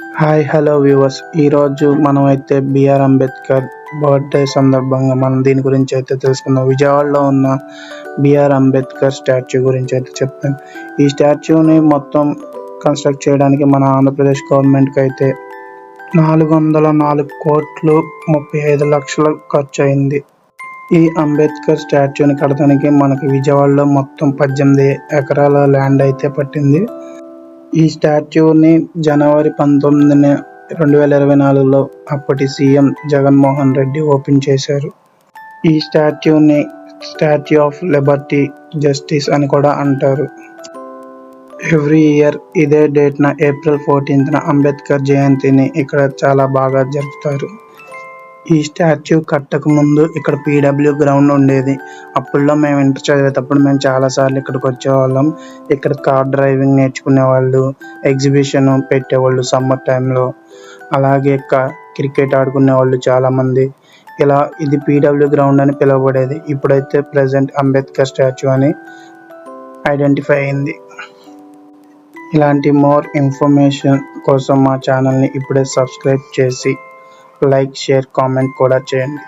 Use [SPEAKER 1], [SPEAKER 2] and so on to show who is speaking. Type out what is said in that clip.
[SPEAKER 1] Hi hello viewers, ఈరోజు మనం అయితే బిఆర్ అంబేద్కర్ బర్త్డే సందర్భంగా మనం దీని గురించి అయితే తెలుసుకుందాం. విజయవాడలో ఉన్న బిఆర్ అంబేద్కర్ స్టాచ్యూ గురించి అయితే చెప్తాను. ఈ స్టాచ్యూని మొత్తం కన్స్ట్రక్ట్ చేయడానికి మన ఆంధ్రప్రదేశ్ గవర్నమెంట్కి అయితే 404,35,00,000 ఖర్చు అయింది. ఈ అంబేద్కర్ స్టాచ్యూని కట్టడానికి మనకి విజయవాడలో మొత్తం 18 ఎకరాల ల్యాండ్ అయితే పట్టింది. ఈ స్టాచ్యూని జనవరి 19, 2024లో అప్పటి సీఎం జగన్మోహన్ రెడ్డి ఓపెన్ చేశారు. ఈ స్టాచ్యూని స్టాచ్యూ ఆఫ్ లిబర్టీ జస్టిస్ అని కూడా అంటారు. ఎవ్రీ ఇయర్ ఇదే డేట్న ఏప్రిల్ 14న అంబేద్కర్ జయంతిని ఇక్కడ చాలా బాగా జరుపుతారు. ఈ స్టాచ్యూ కట్టక ముందు ఇక్కడ పీడబ్ల్యూ గ్రౌండ్ ఉండేది. అప్పుల్లో మేము ఇంటర్ చదివేటప్పుడు మేము చాలాసార్లు ఇక్కడికి వచ్చేవాళ్ళం. ఇక్కడ కార్ డ్రైవింగ్ నేర్చుకునేవాళ్ళు, ఎగ్జిబిషన్ పెట్టేవాళ్ళు సమ్మర్ టైంలో. అలాగే క్రికెట్ ఆడుకునేవాళ్ళు చాలామంది. ఇలా ఇది పీడబ్ల్యూ గ్రౌండ్ అని పిలువబడేది. ఇప్పుడైతే ప్రజెంట్ అంబేద్కర్ స్టాచ్యూ అని ఐడెంటిఫై అయింది. ఇలాంటి మోర్ ఇన్ఫర్మేషన్ కోసం మా ఛానల్ని ఇప్పుడే సబ్స్క్రైబ్ చేసి లైక్, షేర్, కామెంట్ కూడా చేయండి.